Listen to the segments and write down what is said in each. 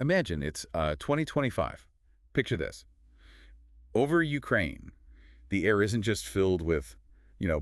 Imagine it's 2025. Picture this. Over Ukraine, the air isn't just filled with,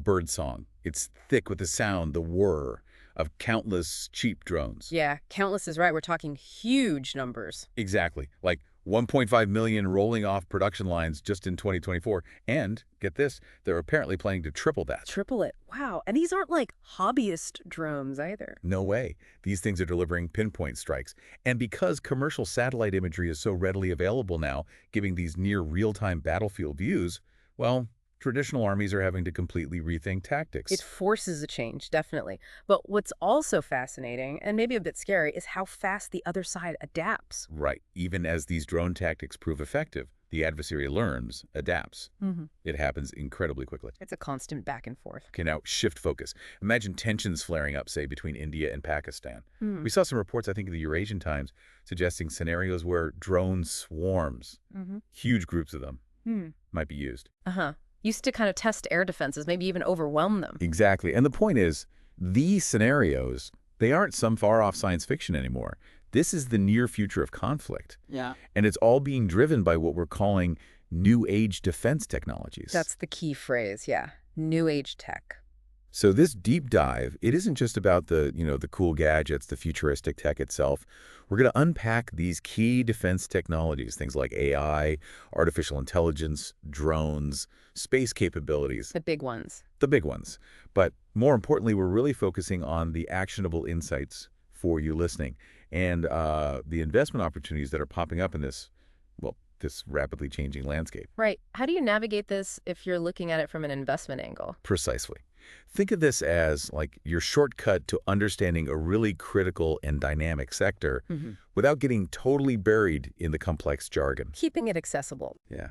bird song. It's thick with the sound, the whir of countless cheap drones. Yeah, countless is right. We're talking huge numbers. Exactly. Like 1.5 million rolling off production lines just in 2024. And, get this, they're apparently planning to triple that. Triple it. Wow. And these aren't like hobbyist drones either. No way. These things are delivering pinpoint strikes. And because commercial satellite imagery is so readily available now, giving these near real-time battlefield views, well, traditional armies are having to completely rethink tactics. It forces a change, definitely. But what's also fascinating, and maybe a bit scary, is how fast the other side adapts. Right. Even as these drone tactics prove effective, the adversary learns, adapts. It happens incredibly quickly. It's a constant back and forth. Okay, now shift focus. Imagine tensions flaring up, say, between India and Pakistan. Hmm. We saw some reports, I think, in the Eurasian Times, suggesting scenarios where drone swarms, huge groups of them, might be used. Uh-huh. Used to kind of test air defenses, maybe even overwhelm them. Exactly. And the point is, these scenarios, they aren't some far-off science fiction anymore. This is the near future of conflict. Yeah. And it's all being driven by what we're calling new age defense technologies. That's the key phrase, yeah. New age tech. So this deep dive, it isn't just about the cool gadgets, the futuristic tech itself. We're going to unpack these key defense technologies, things like AI, artificial intelligence, drones, space capabilities. The big ones. The big ones. But more importantly, we're really focusing on the actionable insights for you listening and the investment opportunities that are popping up in this rapidly changing landscape. Right. How do you navigate this if you're looking at it from an investment angle? Precisely. Think of this as like your shortcut to understanding a really critical and dynamic sector without getting totally buried in the complex jargon. Keeping it accessible. Yeah.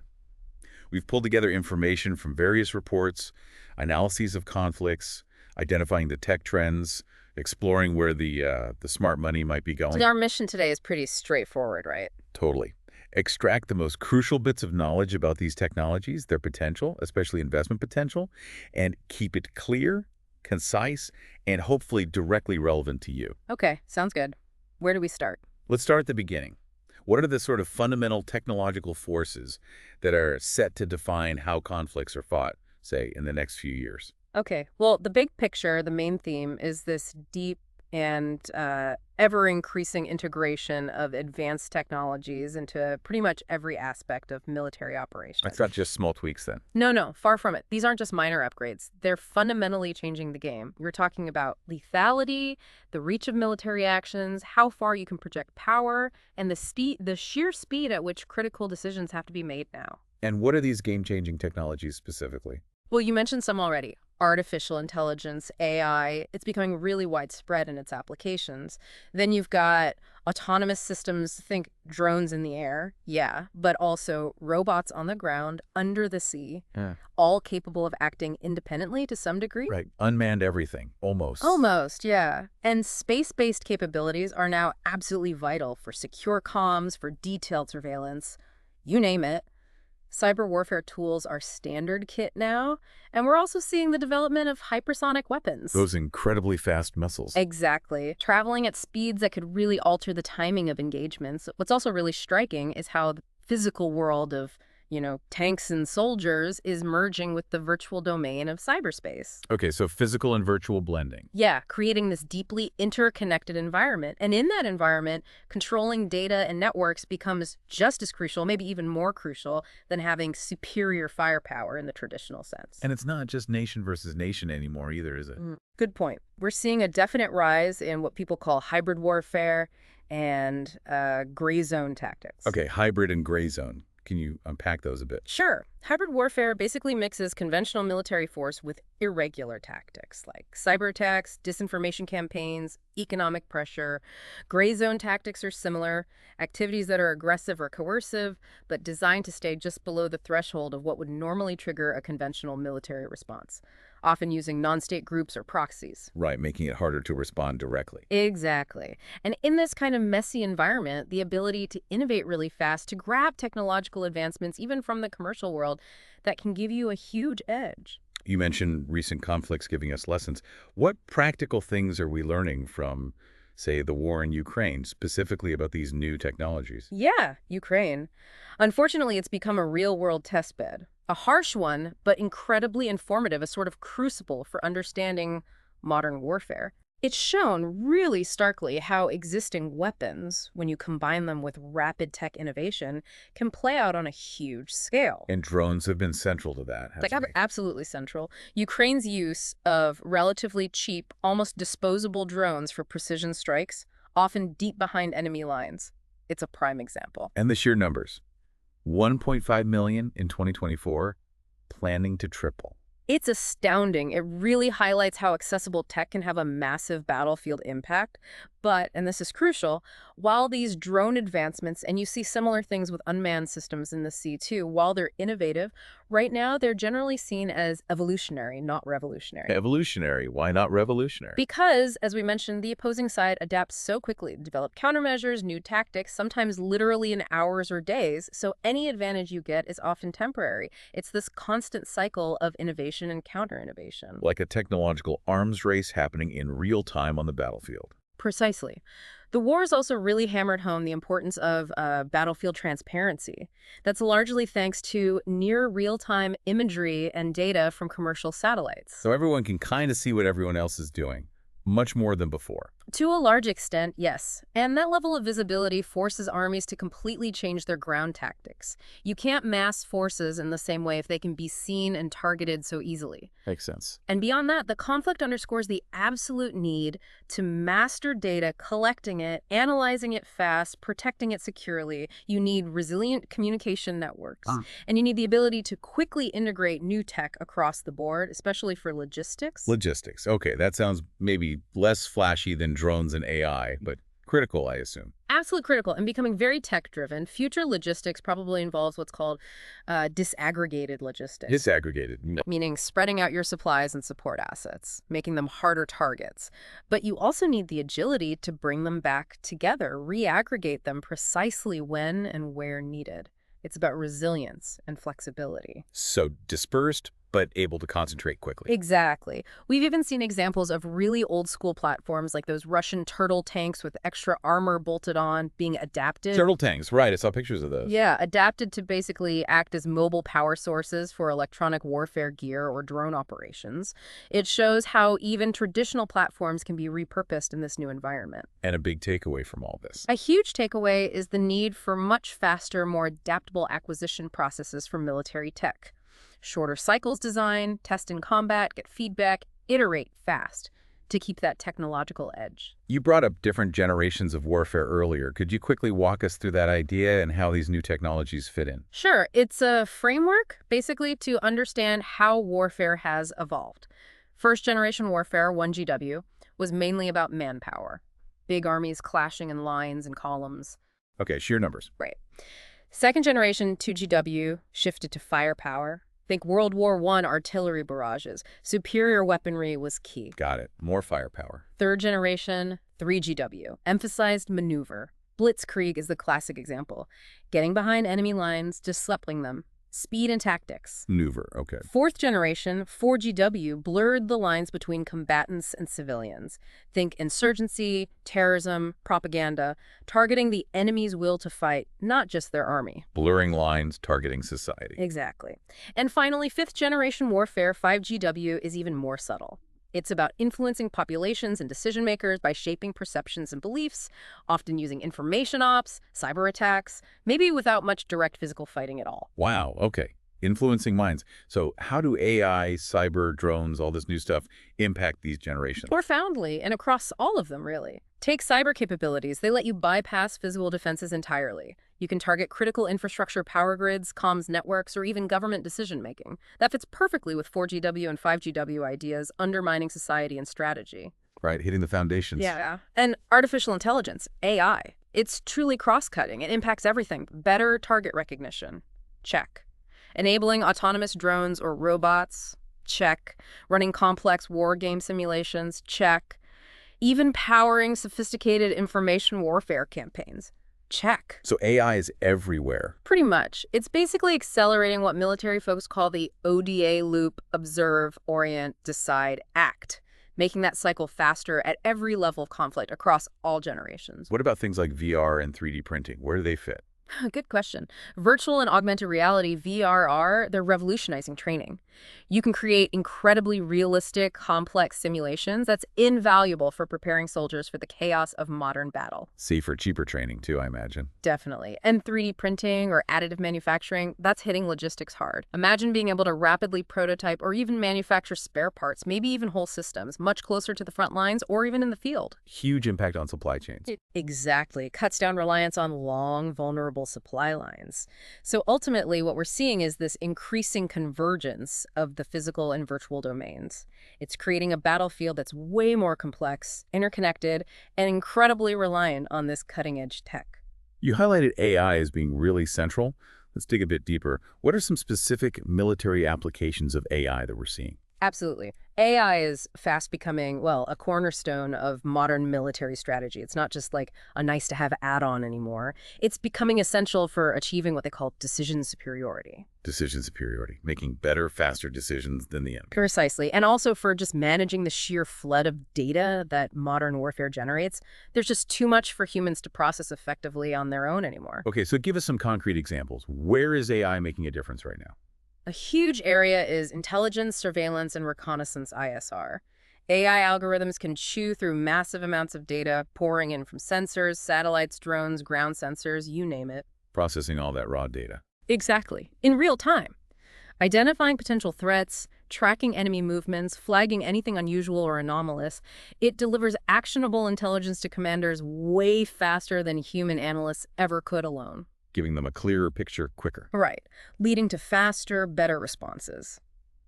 We've pulled together information from various reports, analyses of conflicts, identifying the tech trends, exploring where the smart money might be going. So our mission today is pretty straightforward, right? Totally. Extract the most crucial bits of knowledge about these technologies, their potential, especially investment potential, and keep it clear, concise, and hopefully directly relevant to you. Okay, sounds good. Where do we start? Let's start at the beginning. What are the sort of fundamental technological forces that are set to define how conflicts are fought, say, in the next few years? Okay, well, the big picture, the main theme, is this deep and ever-increasing integration of advanced technologies into pretty much every aspect of military operations. It's not just small tweaks then. No, far from it. These aren't just minor upgrades. They're fundamentally changing the game. You're talking about lethality, the reach of military actions, how far you can project power, and the sheer speed at which critical decisions have to be made now. And what are these game-changing technologies specifically? Well, you mentioned some already. Artificial intelligence, AI, it's becoming really widespread in its applications. Then you've got autonomous systems, think drones in the air, yeah, but also robots on the ground, under the sea, all capable of acting independently to some degree. Right. Unmanned everything, almost. Almost, yeah. And space-based capabilities are now absolutely vital for secure comms, for detailed surveillance, you name it. Cyber warfare tools are standard kit now, and we're also seeing the development of hypersonic weapons. Those incredibly fast missiles. Exactly. Traveling at speeds that could really alter the timing of engagements. What's also really striking is how the physical world of, tanks and soldiers is merging with the virtual domain of cyberspace. Okay, so physical and virtual blending. Yeah, creating this deeply interconnected environment. And in that environment, controlling data and networks becomes just as crucial, maybe even more crucial, than having superior firepower in the traditional sense. And it's not just nation versus nation anymore either, is it? Good point. We're seeing a definite rise in what people call hybrid warfare and gray zone tactics. Okay, hybrid and gray zone. Can you unpack those a bit? Sure. Hybrid warfare basically mixes conventional military force with irregular tactics like cyber attacks, disinformation campaigns, economic pressure. Gray zone tactics are similar, activities that are aggressive or coercive, but designed to stay just below the threshold of what would normally trigger a conventional military response, often using non-state groups or proxies. Right, making it harder to respond directly. Exactly. And in this kind of messy environment, the ability to innovate really fast, to grab technological advancements, even from the commercial world, that can give you a huge edge. You mentioned recent conflicts giving us lessons. What practical things are we learning from say, the war in Ukraine, specifically about these new technologies? Yeah, Ukraine. Unfortunately, it's become a real-world testbed. A harsh one, but incredibly informative, a sort of crucible for understanding modern warfare. It's shown really starkly how existing weapons, when you combine them with rapid tech innovation, can play out on a huge scale. And drones have been central to that, Like, hasn't they? absolutely central. Ukraine's use of relatively cheap, almost disposable drones for precision strikes, often deep behind enemy lines. It's a prime example. And the sheer numbers. 1.5 million in 2024, planning to triple. It's astounding. It really highlights how accessible tech can have a massive battlefield impact. But, and this is crucial, while these drone advancements, and you see similar things with unmanned systems in the sea too, while they're innovative, right now they're generally seen as evolutionary, not revolutionary. Evolutionary, why not revolutionary? Because, as we mentioned, the opposing side adapts so quickly to develop countermeasures, new tactics, sometimes literally in hours or days, so any advantage you get is often temporary. It's this constant cycle of innovation and counter-innovation. Like a technological arms race happening in real time on the battlefield. Precisely. The wars also really hammered home the importance of battlefield transparency. That's largely thanks to near real-time imagery and data from commercial satellites. So everyone can kind of see what everyone else is doing, much more than before. To a large extent, yes. And that level of visibility forces armies to completely change their ground tactics. You can't mass forces in the same way if they can be seen and targeted so easily. Makes sense. And beyond that, the conflict underscores the absolute need to master data, collecting it, analyzing it fast, protecting it securely. You need resilient communication networks. And you need the ability to quickly integrate new tech across the board, especially for logistics. Logistics. Okay, that sounds maybe less flashy than drones and AI, but critical, I assume. Absolutely critical and becoming very tech-driven. Future logistics probably involves what's called disaggregated logistics. Disaggregated. Meaning spreading out your supplies and support assets, making them harder targets. But you also need the agility to bring them back together, reaggregate them precisely when and where needed. It's about resilience and flexibility. So dispersed, but able to concentrate quickly. Exactly. We've even seen examples of really old school platforms like those Russian turtle tanks with extra armor bolted on being adapted. Turtle tanks, right. I saw pictures of those. Yeah, adapted to basically act as mobile power sources for electronic warfare gear or drone operations. It shows how even traditional platforms can be repurposed in this new environment. And a big takeaway from all this. A huge takeaway is the need for much faster, more adaptable acquisition processes for military tech. Shorter cycles design, test in combat, get feedback, iterate fast to keep that technological edge. You brought up different generations of warfare earlier. Could you quickly walk us through that idea and how these new technologies fit in? Sure. It's a framework, basically, to understand how warfare has evolved. First generation warfare, 1GW, was mainly about manpower. Big armies clashing in lines and columns. Okay, sheer numbers. Right. Second generation, 2GW, shifted to firepower. Think World War I artillery barrages. Superior weaponry was key. Got it. More firepower. Third generation, 3GW, emphasized maneuver. Blitzkrieg is the classic example. Getting behind enemy lines, disrupting them. Speed and tactics. Maneuver, okay. Fourth generation, 4GW, blurred the lines between combatants and civilians. Think insurgency, terrorism, propaganda, targeting the enemy's will to fight, not just their army. Blurring lines, targeting society. Exactly. And finally, fifth generation warfare, 5GW, is even more subtle. It's about influencing populations and decision makers by shaping perceptions and beliefs, often using information ops, cyber attacks, maybe without much direct physical fighting at all. Wow, okay. Influencing minds. So how do AI, cyber, drones, all this new stuff impact these generations? Profoundly, and across all of them, really. Take cyber capabilities. They let you bypass physical defenses entirely. You can target critical infrastructure power grids, comms networks, or even government decision-making. That fits perfectly with 4GW and 5GW ideas, undermining society and strategy. Right, hitting the foundations. Yeah. And artificial intelligence, AI. It's truly cross-cutting. It impacts everything. Better target recognition. Check. Enabling autonomous drones or robots. Check. Running complex war game simulations. Check. Even powering sophisticated information warfare campaigns. Check. So AI is everywhere. Pretty much. It's basically accelerating what military folks call the ODA loop: observe, orient, decide, act. making that cycle faster at every level of conflict across all generations. What about things like VR and 3D printing? Where do they fit? Good question. Virtual and augmented reality, VRR, they're revolutionizing training. You can create incredibly realistic, complex simulations that's invaluable for preparing soldiers for the chaos of modern battle. Safer, cheaper training too, I imagine. Definitely. And 3D printing or additive manufacturing, that's hitting logistics hard. Imagine being able to rapidly prototype or even manufacture spare parts, maybe even whole systems, much closer to the front lines or even in the field. Huge impact on supply chains. Exactly. Cuts down reliance on long, vulnerable supply lines. So ultimately, what we're seeing is this increasing convergence of the physical and virtual domains. It's creating a battlefield that's way more complex, interconnected, and incredibly reliant on this cutting-edge tech. You highlighted AI as being really central. Let's dig a bit deeper. What are some specific military applications of AI that we're seeing? Absolutely. AI is fast becoming, well, a cornerstone of modern military strategy. It's not just like a nice-to-have add-on anymore. It's becoming essential for achieving what they call decision superiority. Decision superiority, making better, faster decisions than the enemy. Precisely. And also for just managing the sheer flood of data that modern warfare generates. There's just too much for humans to process effectively on their own anymore. Okay, so give us some concrete examples. Where is AI making a difference right now? A huge area is intelligence, surveillance, and reconnaissance ISR. AI algorithms can chew through massive amounts of data pouring in from sensors, satellites, drones, ground sensors, you name it. Processing all that raw data. Exactly. In real time. Identifying potential threats, tracking enemy movements, flagging anything unusual or anomalous, it delivers actionable intelligence to commanders way faster than human analysts ever could alone. Giving them a clearer picture quicker. Right, leading to faster, better responses.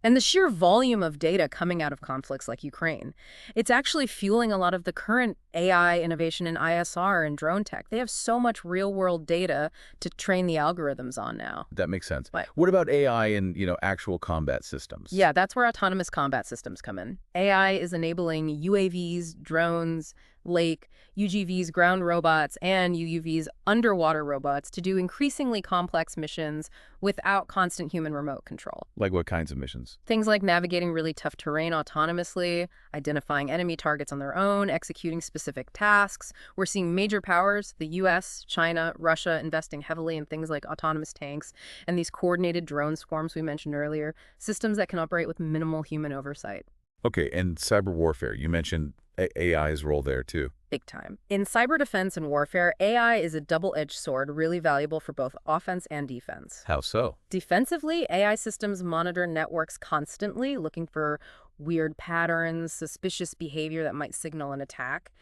And the sheer volume of data coming out of conflicts like Ukraine, it's actually fueling a lot of the current AI innovation in ISR and drone tech. They have so much real-world data to train the algorithms on now. That makes sense. Right. What about AI in, actual combat systems? Yeah, that's where autonomous combat systems come in. AI is enabling UAVs, drones, lake, UGVs, ground robots, and UUVs, underwater robots, to do increasingly complex missions without constant human remote control. Like what kinds of missions? Things like navigating really tough terrain autonomously, identifying enemy targets on their own, executing specific tasks. We're seeing major powers, the US, China, Russia, investing heavily in things like autonomous tanks and these coordinated drone swarms we mentioned earlier, systems that can operate with minimal human oversight. Okay, and cyber warfare. You mentioned AI's role there too. Big time. In cyber defense and warfare, AI is a double-edged sword, really valuable for both offense and defense. How so? Defensively, AI systems monitor networks constantly, looking for weird patterns, suspicious behavior that might signal an attack.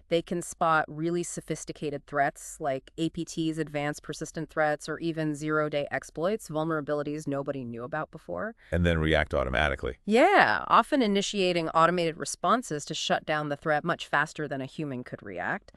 They can spot really sophisticated threats like APTs, advanced persistent threats, or even zero-day exploits, vulnerabilities nobody knew about before. And then react automatically. Yeah, often initiating automated responses to shut down the threat much faster than a human could react.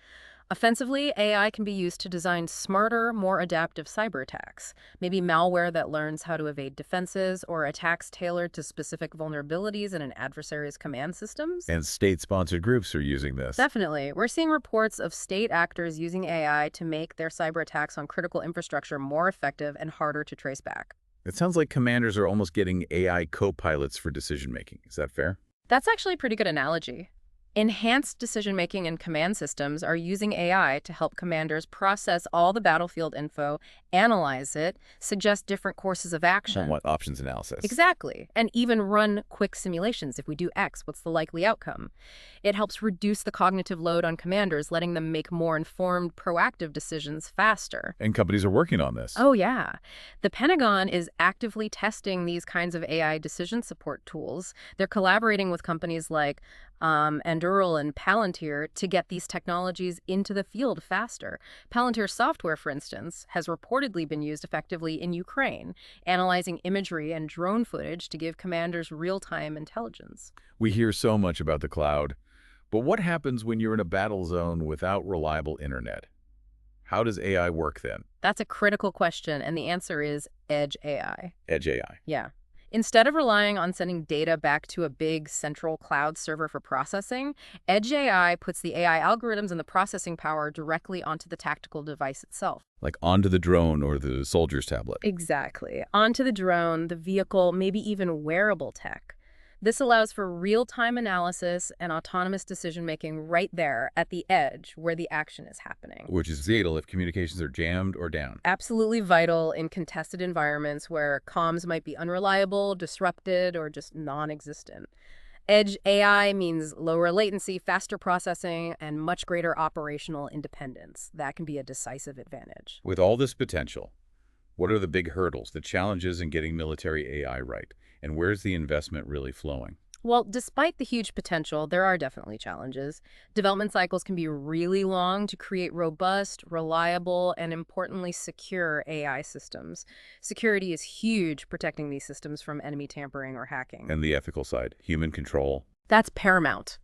Offensively, AI can be used to design smarter, more adaptive cyber attacks, maybe malware that learns how to evade defenses or attacks tailored to specific vulnerabilities in an adversary's command systems. And state-sponsored groups are using this. Definitely. We're seeing reports of state actors using AI to make their cyber attacks on critical infrastructure more effective and harder to trace back. It sounds like commanders are almost getting AI co-pilots for decision-making. Is that fair? That's actually a pretty good analogy. Enhanced decision-making and command systems are using AI to help commanders process all the battlefield info, analyze it, suggest different courses of action. Somewhat options analysis. Exactly. And even run quick simulations. If we do X, what's the likely outcome? It helps reduce the cognitive load on commanders, letting them make more informed, proactive decisions faster. And companies are working on this. Oh, yeah. The Pentagon is actively testing these kinds of AI decision support tools. They're collaborating with companies like Anduril and Palantir to get these technologies into the field faster. Palantir software, for instance, has reportedly been used effectively in Ukraine, analyzing imagery and drone footage to give commanders real-time intelligence. We hear so much about the cloud, but what happens when you're in a battle zone without reliable internet? How does AI work then? That's a critical question, and the answer is Edge AI. Edge AI. Yeah. Instead of relying on sending data back to a big central cloud server for processing, Edge AI puts the AI algorithms and the processing power directly onto the tactical device itself. Like onto the drone or the soldier's tablet. Exactly. Onto the drone, the vehicle, maybe even wearable tech. This allows for real-time analysis and autonomous decision-making right there at the edge where the action is happening. Which is vital if communications are jammed or down. Absolutely vital in contested environments where comms might be unreliable, disrupted, or just non-existent. Edge AI means lower latency, faster processing, and much greater operational independence. That can be a decisive advantage. With all this potential, what are the big hurdles, the challenges in getting military AI right? And where's the investment really flowing? Well, despite the huge potential, there are definitely challenges. Development cycles can be really long to create robust, reliable, and importantly, secure AI systems. Security is huge, protecting these systems from enemy tampering or hacking. And the ethical side, human control. That's paramount.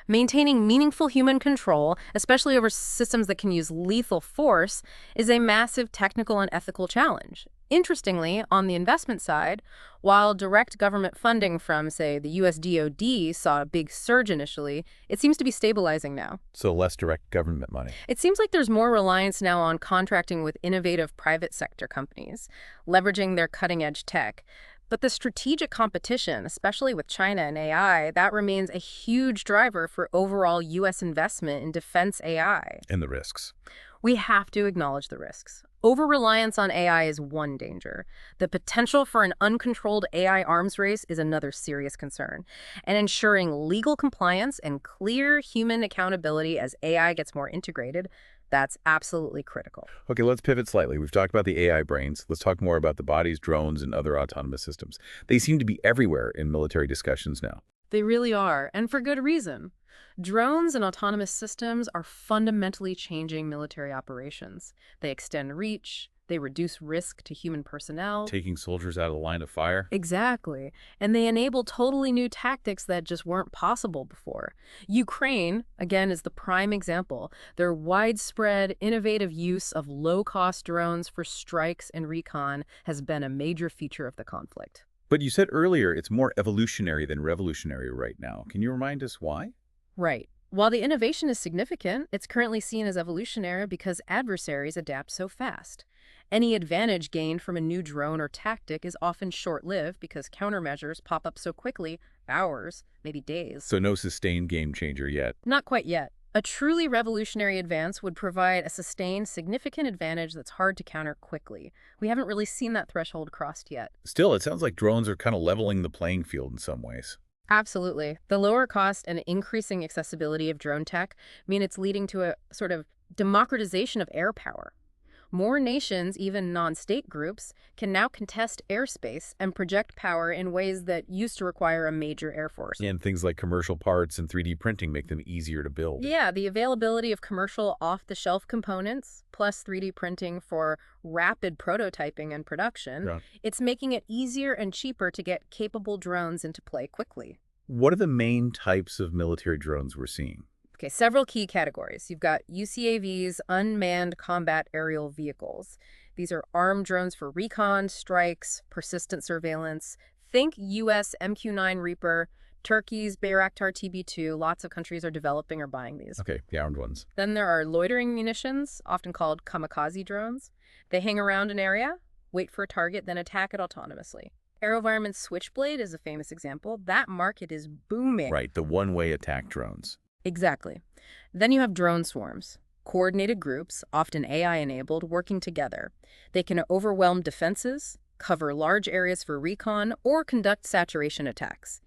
Maintaining meaningful human control, especially over systems that can use lethal force, is a massive technical and ethical challenge. Interestingly, on the investment side, while direct government funding from, say, the US DoD saw a big surge initially, it seems to be stabilizing now. So less direct government money. It seems like there's more reliance now on contracting with innovative private sector companies, leveraging their cutting-edge tech. But the strategic competition, especially with China and AI, that remains a huge driver for overall U.S. investment in defense AI. And the risks. We have to acknowledge the risks. Over-reliance on AI is one danger. The potential for an uncontrolled AI arms race is another serious concern. And ensuring legal compliance and clear human accountability as AI gets more integrated, that's absolutely critical. Okay, let's pivot slightly. We've talked about the AI brains. Let's talk more about the bodies, drones, and other autonomous systems. They seem to be everywhere in military discussions now. They really are, and for good reason. Drones and autonomous systems are fundamentally changing military operations. They extend reach, they reduce risk to human personnel. Taking soldiers out of the line of fire. Exactly. And they enable totally new tactics that just weren't possible before. Ukraine, again, is the prime example. Their widespread, innovative use of low-cost drones for strikes and recon has been a major feature of the conflict. But you said earlier it's more evolutionary than revolutionary right now. Can you remind us why? Right. While the innovation is significant, it's currently seen as evolutionary because adversaries adapt so fast. Any advantage gained from a new drone or tactic is often short-lived because countermeasures pop up so quickly, hours, maybe days. So no sustained game changer yet. Not quite yet. A truly revolutionary advance would provide a sustained, significant advantage that's hard to counter quickly. We haven't really seen that threshold crossed yet. Still, it sounds like drones are kind of leveling the playing field in some ways. Absolutely. The lower cost and increasing accessibility of drone tech mean it's leading to a sort of democratization of air power. More nations, even non-state groups, can now contest airspace and project power in ways that used to require a major air force. And things like commercial parts and 3D printing make them easier to build. Yeah, the availability of commercial off-the-shelf components, plus 3D printing for rapid prototyping and production, it's making it easier and cheaper to get capable drones into play quickly. What are the main types of military drones we're seeing? Okay, several key categories. You've got UCAVs, unmanned combat aerial vehicles. These are armed drones for recon, strikes, persistent surveillance. Think US MQ-9 Reaper, Turkey's Bayraktar TB2. Lots of countries are developing or buying these. Okay, the armed ones. Then there are loitering munitions, often called kamikaze drones. They hang around an area, wait for a target, then attack it autonomously. AeroVironment's Switchblade is a famous example. That market is booming. Right, the one-way attack drones. Exactly. Then you have drone swarms, coordinated groups, often AI-enabled, working together. They can overwhelm defenses, cover large areas for recon, or conduct saturation attacks.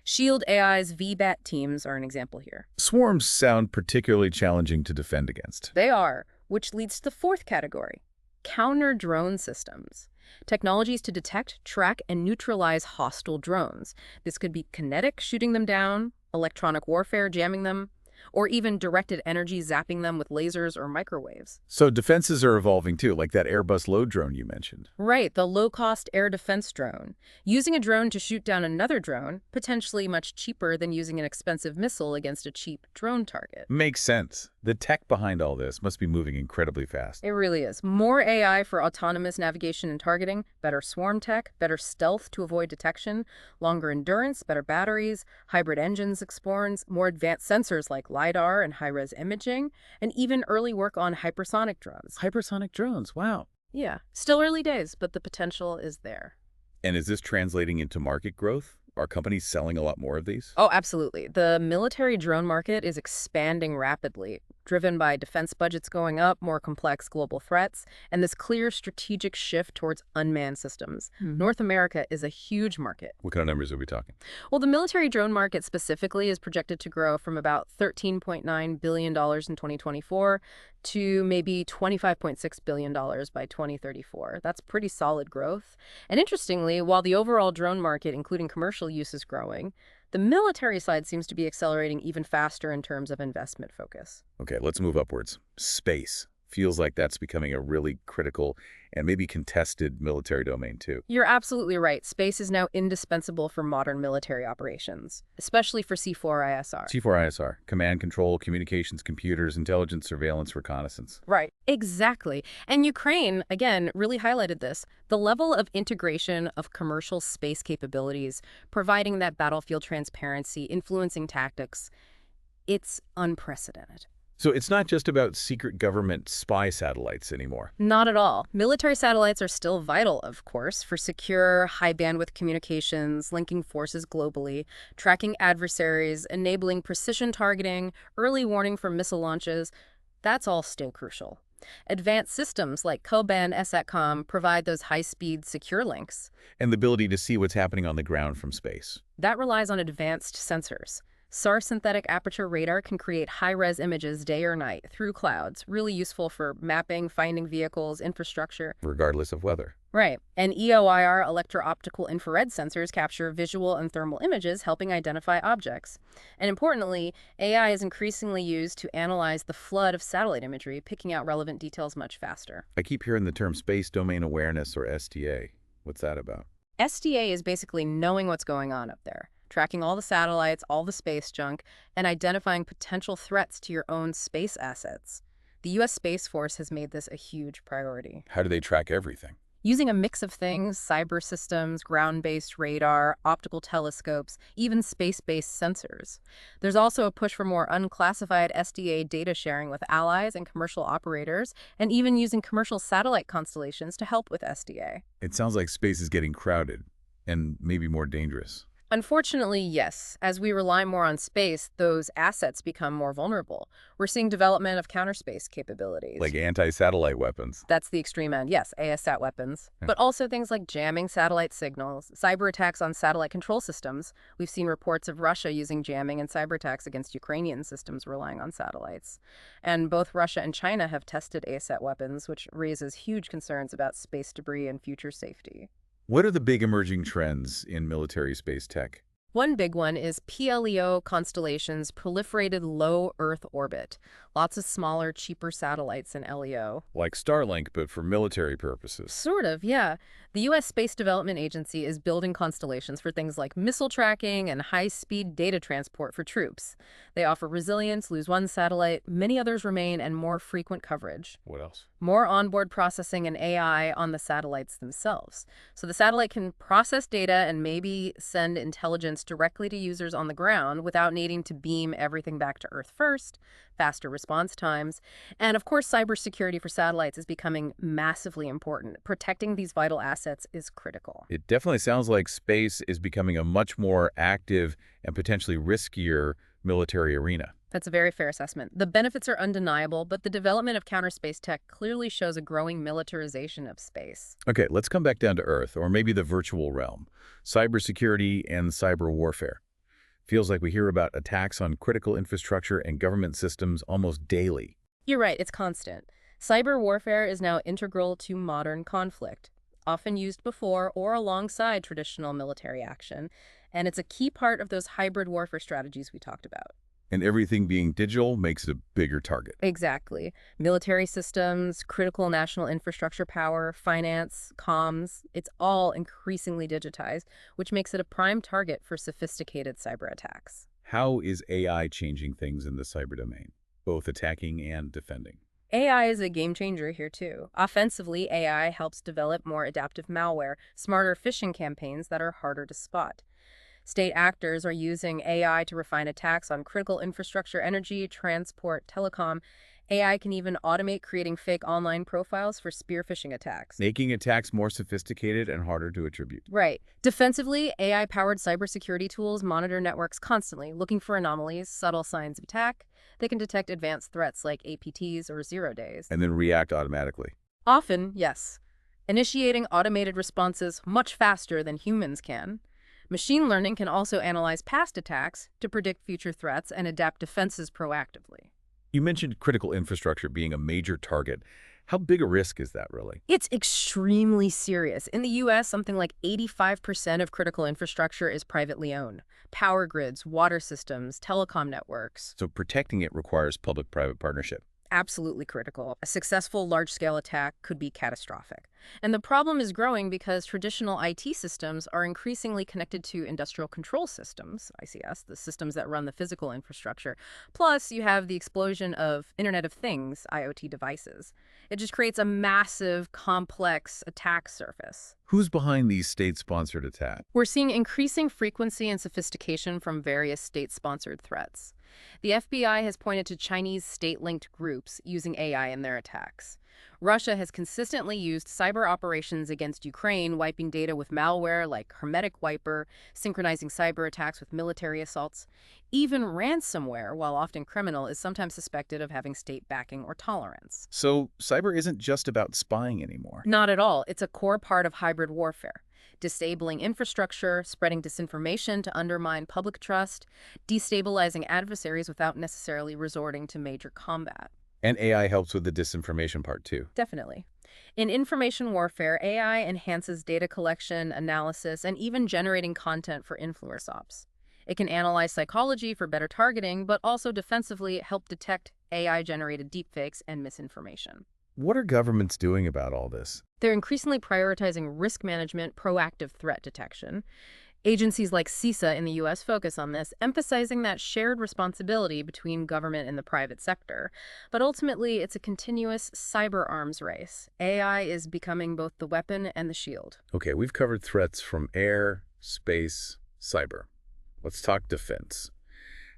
Shield AI's VBAT teams are an example here. Swarms sound particularly challenging to defend against. They are, which leads to the fourth category, counter-drone systems. Technologies to detect, track, and neutralize hostile drones. This could be kinetic, shooting them down, electronic warfare, jamming them, or even directed energy zapping them with lasers or microwaves. So defenses are evolving too, like that Airbus load drone you mentioned. Right, the low-cost air defense drone. Using a drone to shoot down another drone, potentially much cheaper than using an expensive missile against a cheap drone target. Makes sense. The tech behind all this must be moving incredibly fast. It really is. More AI for autonomous navigation and targeting, better swarm tech, better stealth to avoid detection, longer endurance, better batteries, hybrid engines explores, more advanced sensors like LiDAR and high-res imaging, and even early work on hypersonic drones. Hypersonic drones, wow. Yeah, still early days, but the potential is there. And is this translating into market growth? are companies selling a lot more of these? Oh, absolutely. The military drone market is expanding rapidly, driven by defense budgets going up, more complex global threats, and this clear strategic shift towards unmanned systems. North America is a huge market. What kind of numbers are we talking? Well, the military drone market specifically is projected to grow from about $13.9 billion in 2024 to maybe $25.6 billion by 2034. That's pretty solid growth. And interestingly, while the overall drone market, including commercial use, is growing, the military side seems to be accelerating even faster in terms of investment focus. Okay, let's move upwards. Space. Feels like that's becoming a really critical and maybe contested military domain, too. You're absolutely right. Space is now indispensable for modern military operations, especially for C4ISR. C4ISR, command control, communications, computers, intelligence, surveillance, reconnaissance. Right. Exactly. And Ukraine, again, really highlighted this. The level of integration of commercial space capabilities, providing that battlefield transparency, influencing tactics, it's unprecedented. So it's not just about secret government spy satellites anymore. Not at all. Military satellites are still vital, of course, for secure, high-bandwidth communications, linking forces globally, tracking adversaries, enabling precision targeting, early warning for missile launches. That's all still crucial. Advanced systems like K-band SATCOM provide those high-speed, secure links. And the ability to see what's happening on the ground from space. That relies on advanced sensors. SAR synthetic aperture radar can create high-res images day or night through clouds, really useful for mapping, finding vehicles, infrastructure. Regardless of weather. Right. And EOIR, electro-optical infrared sensors, capture visual and thermal images, helping identify objects. And importantly, AI is increasingly used to analyze the flood of satellite imagery, picking out relevant details much faster. I keep hearing the term space domain awareness, or SDA. What's that about? SDA is basically knowing what's going on up there, tracking all the satellites, all the space junk, and identifying potential threats to your own space assets. The U.S. Space Force has made this a huge priority. How do they track everything? Using a mix of things, cyber systems, ground-based radar, optical telescopes, even space-based sensors. There's also a push for more unclassified SDA data sharing with allies and commercial operators, and even using commercial satellite constellations to help with SDA. It sounds like space is getting crowded and maybe more dangerous. Unfortunately, yes. As we rely more on space, those assets become more vulnerable. We're seeing development of counterspace capabilities. Like anti-satellite weapons. That's the extreme end, yes, ASAT weapons. But also things like jamming satellite signals, cyber attacks on satellite control systems. We've seen reports of Russia using jamming and cyber attacks against Ukrainian systems relying on satellites. And both Russia and China have tested ASAT weapons, which raises huge concerns about space debris and future safety. What are the big emerging trends in military space tech? One big one is PLEO constellations, proliferated low Earth orbit. Lots of smaller, cheaper satellites in LEO. Like Starlink, but for military purposes. Sort of, yeah. The U.S. Space Development Agency is building constellations for things like missile tracking and high-speed data transport for troops. They offer resilience, lose one satellite, many others remain, and more frequent coverage. What else? More onboard processing and AI on the satellites themselves. So the satellite can process data and maybe send intelligence directly to users on the ground without needing to beam everything back to Earth first, faster response times. And of course, cybersecurity for satellites is becoming massively important. Protecting these vital assets is critical. It definitely sounds like space is becoming a much more active and potentially riskier military arena. That's a very fair assessment. The benefits are undeniable, but the development of counterspace tech clearly shows a growing militarization of space. Okay, let's come back down to Earth, or maybe the virtual realm. Cybersecurity and cyber warfare. Feels like we hear about attacks on critical infrastructure and government systems almost daily. You're right, it's constant. Cyber warfare is now integral to modern conflict, often used before or alongside traditional military action, and it's a key part of those hybrid warfare strategies we talked about. And everything being digital makes it a bigger target. Exactly. Military systems, critical national infrastructure power, finance, comms, it's all increasingly digitized, which makes it a prime target for sophisticated cyber attacks. How is AI changing things in the cyber domain, both attacking and defending? AI is a game changer here too. Offensively, AI helps develop more adaptive malware, smarter phishing campaigns that are harder to spot. State actors are using AI to refine attacks on critical infrastructure, energy, transport, telecom, AI can even automate creating fake online profiles for spear phishing attacks. Making attacks more sophisticated and harder to attribute. Right. Defensively, AI-powered cybersecurity tools monitor networks constantly, looking for anomalies, subtle signs of attack. They can detect advanced threats like APTs or zero days. And then react automatically. Often, yes. Initiating automated responses much faster than humans can. Machine learning can also analyze past attacks to predict future threats and adapt defenses proactively. You mentioned critical infrastructure being a major target. How big a risk is that, really? It's extremely serious. In the U.S., something like 85% of critical infrastructure is privately owned. Power grids, water systems, telecom networks. So protecting it requires public-private partnership. Absolutely critical. A successful large-scale attack could be catastrophic. And the problem is growing because traditional IT systems are increasingly connected to industrial control systems, ICS, the systems that run the physical infrastructure. Plus, you have the explosion of Internet of Things, IoT devices. It just creates a massive, complex attack surface. Who's behind these state-sponsored attacks? We're seeing increasing frequency and sophistication from various state-sponsored threats. The FBI has pointed to Chinese state-linked groups using AI in their attacks. Russia has consistently used cyber operations against Ukraine, wiping data with malware like Hermetic Wiper, synchronizing cyber attacks with military assaults. Even ransomware, while often criminal, is sometimes suspected of having state backing or tolerance. So cyber isn't just about spying anymore. Not at all. It's a core part of hybrid warfare. Disabling infrastructure, spreading disinformation to undermine public trust, destabilizing adversaries without necessarily resorting to major combat. And AI helps with the disinformation part, too. Definitely. In information warfare, AI enhances data collection, analysis, and even generating content for influence ops. It can analyze psychology for better targeting, but also defensively help detect AI-generated deepfakes and misinformation. What are governments doing about all this? They're increasingly prioritizing risk management, proactive threat detection. Agencies like CISA in the U.S. focus on this, emphasizing that shared responsibility between government and the private sector. But ultimately, it's a continuous cyber arms race. AI is becoming both the weapon and the shield. Okay, we've covered threats from air, space, cyber. Let's talk defense.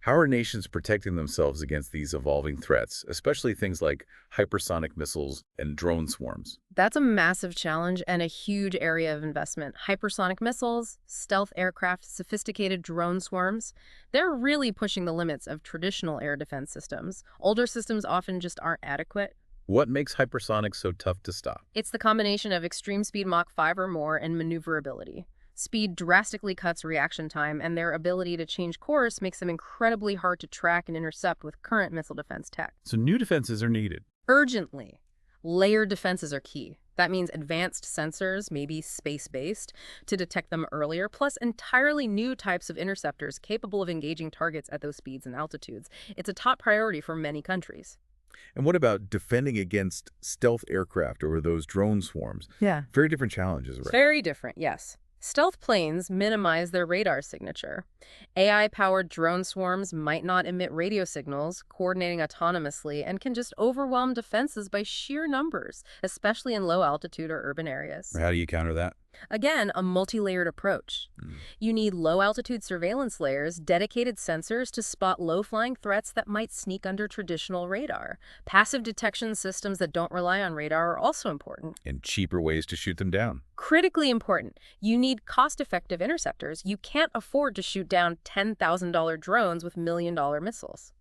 How are nations protecting themselves against these evolving threats, especially things like hypersonic missiles and drone swarms? That's a massive challenge and a huge area of investment. Hypersonic missiles, stealth aircraft, sophisticated drone swarms, they're really pushing the limits of traditional air defense systems. Older systems often just aren't adequate. What makes hypersonics so tough to stop? It's the combination of extreme speed Mach 5 or more and maneuverability. Speed drastically cuts reaction time, and their ability to change course makes them incredibly hard to track and intercept with current missile defense tech. So new defenses are needed. Urgently. Layered defenses are key. That means advanced sensors, maybe space-based, to detect them earlier, plus entirely new types of interceptors capable of engaging targets at those speeds and altitudes. It's a top priority for many countries. And what about defending against stealth aircraft or those drone swarms? Yeah. Very different challenges, right? Very different, yes. Stealth planes minimize their radar signature. AI-powered drone swarms might not emit radio signals, coordinating autonomously, and can just overwhelm defenses by sheer numbers, especially in low-altitude or urban areas. How do you counter that? Again, a multi-layered approach. You need low-altitude surveillance layers, dedicated sensors to spot low-flying threats that might sneak under traditional radar. Passive detection systems that don't rely on radar are also important. And cheaper ways to shoot them down. Critically important. You need cost-effective interceptors. You can't afford to shoot down $10,000 drones with million-dollar missiles.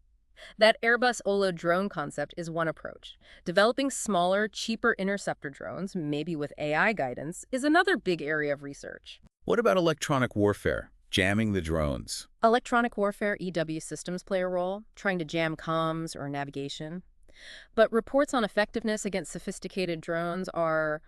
That Airbus Olo drone concept is one approach. Developing smaller, cheaper interceptor drones, maybe with AI guidance, is another big area of research. What about electronic warfare? Jamming the drones. Electronic warfare EW systems play a role, trying to jam comms or navigation. But reports on effectiveness against sophisticated drones are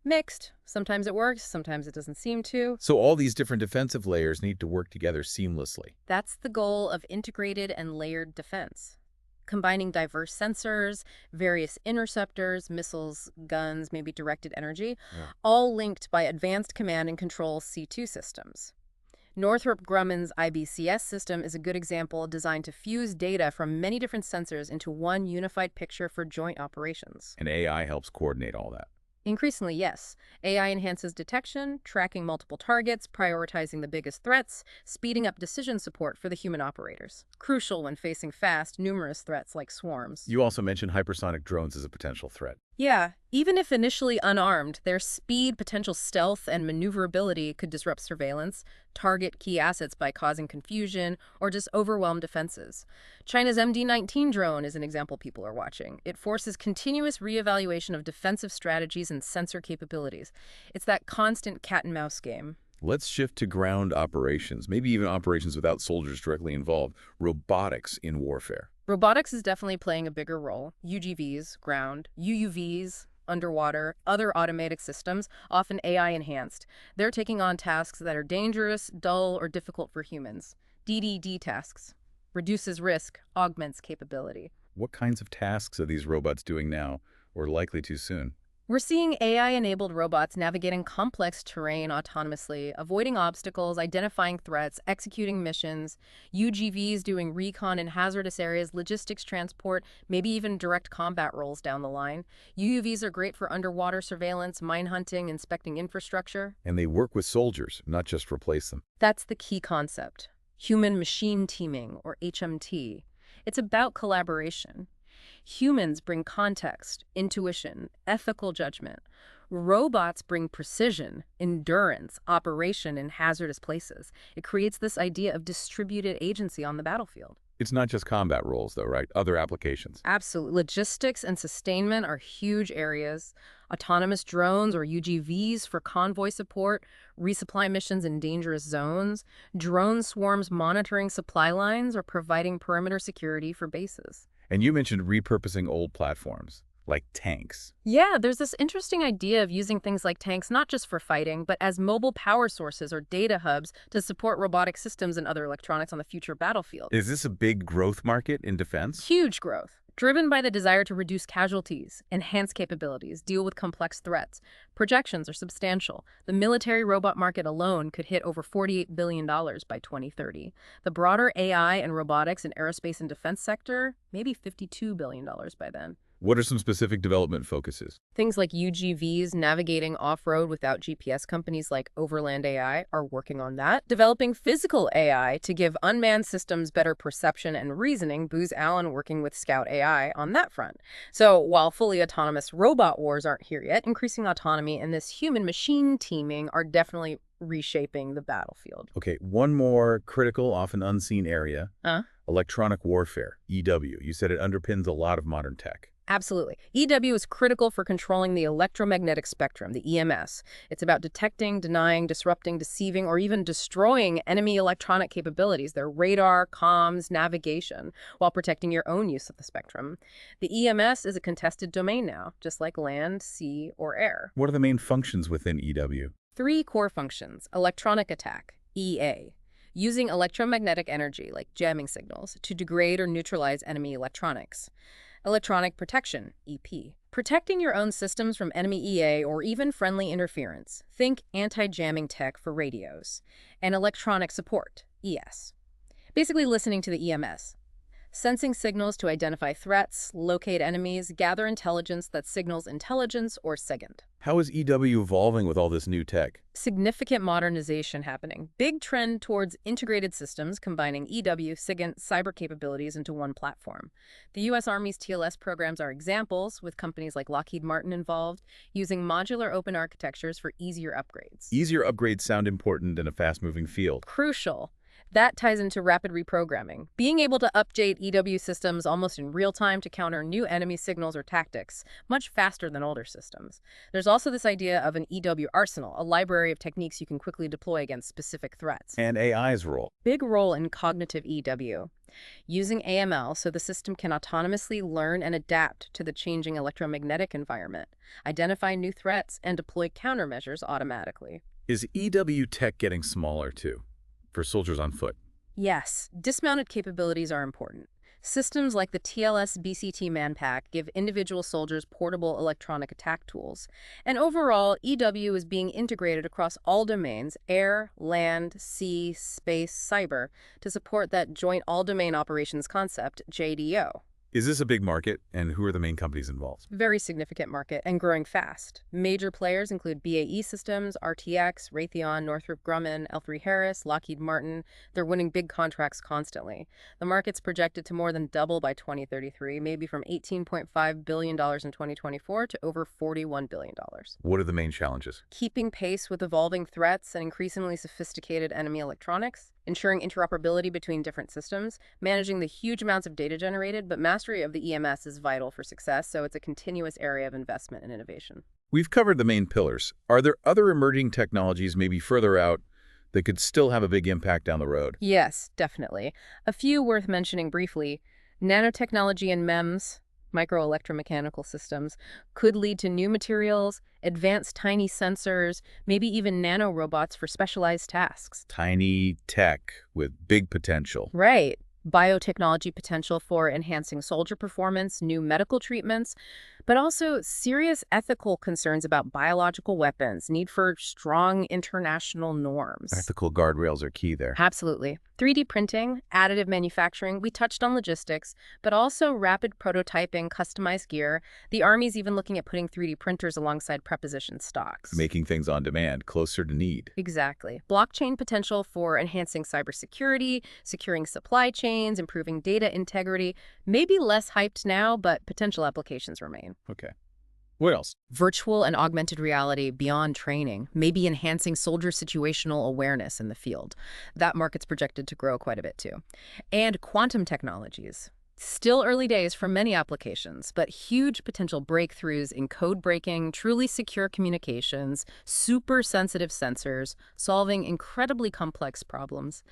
mixed. Sometimes it works, sometimes it doesn't seem to. So all these different defensive layers need to work together seamlessly. That's the goal of integrated and layered defense. Combining diverse sensors, various interceptors, missiles, guns, maybe directed energy, all linked by advanced command and control C2 systems. Northrop Grumman's IBCS system is a good example designed to fuse data from many different sensors into one unified picture for joint operations. And AI helps coordinate all that. Increasingly, yes. AI enhances detection, tracking multiple targets, prioritizing the biggest threats, speeding up decision support for the human operators. Crucial when facing fast, numerous threats like swarms. You also mentioned hypersonic drones as a potential threat. Yeah, even if initially unarmed, their speed, potential stealth, and maneuverability could disrupt surveillance, target key assets by causing confusion, or just overwhelm defenses. China's MD-19 drone is an example people are watching. It forces continuous reevaluation of defensive strategies and sensor capabilities. It's that constant cat-and-mouse game. Let's shift to ground operations, maybe even operations without soldiers directly involved, robotics in warfare. Robotics is definitely playing a bigger role. UGVs, ground, UUVs, underwater, other automated systems, often AI enhanced. They're taking on tasks that are dangerous, dull, or difficult for humans. DDD tasks. Reduces risk, augments capability. What kinds of tasks are these robots doing now, or likely to soon? We're seeing AI-enabled robots navigating complex terrain autonomously, avoiding obstacles, identifying threats, executing missions, UGVs doing recon in hazardous areas, logistics transport, maybe even direct combat roles down the line. UUVs are great for underwater surveillance, mine hunting, inspecting infrastructure. And they work with soldiers, not just replace them. That's the key concept. Human-machine teaming, or HMT. It's about collaboration. Humans bring context, intuition, ethical judgment. Robots bring precision, endurance, operation in hazardous places. It creates this idea of distributed agency on the battlefield. It's not just combat roles, though, right? Other applications. Absolutely. Logistics and sustainment are huge areas. Autonomous drones or UGVs for convoy support, resupply missions in dangerous zones, drone swarms monitoring supply lines, or providing perimeter security for bases. And you mentioned repurposing old platforms, like tanks. Yeah, there's this interesting idea of using things like tanks not just for fighting, but as mobile power sources or data hubs to support robotic systems and other electronics on the future battlefield. Is this a big growth market in defense? Huge growth, driven by the desire to reduce casualties, enhance capabilities, deal with complex threats. Projections are substantial. The military robot market alone could hit over $48 billion by 2030. The broader AI and robotics and aerospace and defense sector, maybe $52 billion by then. What are some specific development focuses? Things like UGVs navigating off-road without GPS. Companies like Overland AI are working on that. Developing physical AI to give unmanned systems better perception and reasoning. Booz Allen working with Scout AI on that front. So while fully autonomous robot wars aren't here yet, increasing autonomy and this human-machine teaming are definitely reshaping the battlefield. Okay, one more critical, often unseen area. Electronic warfare, EW. You said it underpins a lot of modern tech. Absolutely. EW is critical for controlling the electromagnetic spectrum, the EMS. It's about detecting, denying, disrupting, deceiving, or even destroying enemy electronic capabilities, their radar, comms, navigation, while protecting your own use of the spectrum. The EMS is a contested domain now, just like land, sea, or air. What are the main functions within EW? 3 core functions. Electronic attack, EA. Using electromagnetic energy, like jamming signals, to degrade or neutralize enemy electronics. Electronic protection, EP. Protecting your own systems from enemy EA or even friendly interference. Think anti-jamming tech for radios. And electronic support, ES. Basically listening to the EMS. Sensing signals to identify threats, locate enemies, gather intelligence that signals intelligence or SIGINT. How is EW evolving with all this new tech? Significant modernization happening. Big trend towards integrated systems combining EW, SIGINT, cyber capabilities into one platform. The U.S. Army's TLS programs are examples, with companies like Lockheed Martin involved, using modular open architectures for easier upgrades. Easier upgrades sound important in a fast-moving field. Crucial. That ties into rapid reprogramming, being able to update EW systems almost in real time to counter new enemy signals or tactics, much faster than older systems. There's also this idea of an EW arsenal, a library of techniques you can quickly deploy against specific threats. And AI's role. Big role in cognitive EW, using AML so the system can autonomously learn and adapt to the changing electromagnetic environment, identify new threats, and deploy countermeasures automatically. Is EW tech getting smaller, too? For soldiers on foot? Yes, dismounted capabilities are important. Systems like the TLS BCT Manpack give individual soldiers portable electronic attack tools. And overall, EW is being integrated across all domains, air, land, sea, space, cyber, to support that Joint All-Domain Operations concept, JDO. Is this a big market, and who are the main companies involved? Very significant market and growing fast. Major players include BAE Systems, RTX, Raytheon, Northrop Grumman, L3Harris, Lockheed Martin. They're winning big contracts constantly. The market's projected to more than double by 2033, maybe from $18.5 billion in 2024 to over $41 billion. What are the main challenges? Keeping pace with evolving threats and increasingly sophisticated enemy electronics, ensuring interoperability between different systems, managing the huge amounts of data generated, but mastery of the EMS is vital for success, so it's a continuous area of investment and innovation. We've covered the main pillars. Are there other emerging technologies maybe further out that could still have a big impact down the road? Yes, definitely. A few worth mentioning briefly. Nanotechnology and MEMS, microelectromechanical systems, could lead to new materials, advanced tiny sensors, maybe even nanorobots for specialized tasks. Tiny tech with big potential. Right. Biotechnology potential for enhancing soldier performance, new medical treatments, but also serious ethical concerns about biological weapons, need for strong international norms. Ethical guardrails are key there. Absolutely. 3D printing, additive manufacturing, we touched on logistics, but also rapid prototyping, customized gear. The Army's even looking at putting 3D printers alongside preposition stocks. Making things on demand, closer to need. Exactly. Blockchain potential for enhancing cybersecurity, securing supply chains, improving data integrity. Maybe less hyped now, but potential applications remain. Okay. What else? Virtual and augmented reality beyond training, maybe enhancing soldier situational awareness in the field. That market's projected to grow quite a bit too. And quantum technologies. Still early days for many applications, but huge potential breakthroughs in code breaking, truly secure communications, super sensitive sensors, solving incredibly complex problems.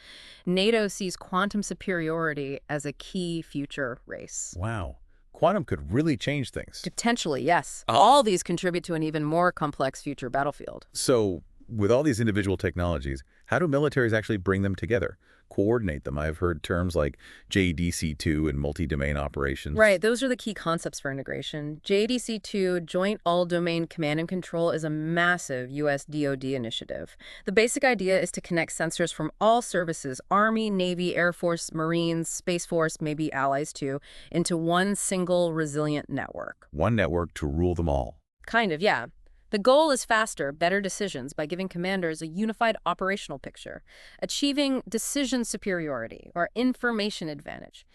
NATO sees quantum superiority as a key future race. Wow. Quantum could really change things. Potentially, yes. All these contribute to an even more complex future battlefield. So, with all these individual technologies, how do militaries actually bring them together? Coordinate them? I've heard terms like JDC2 and multi-domain operations. Right, those are the key concepts for integration. JDC2, Joint All-Domain Command and Control, is a massive U.S. DoD initiative. The basic idea is to connect sensors from all services, Army, Navy, Air Force, Marines, Space Force, maybe allies too, into one single resilient network. One network to rule them all. Kind of, yeah. The goal is faster, better decisions by giving commanders a unified operational picture, achieving decision superiority or information advantage.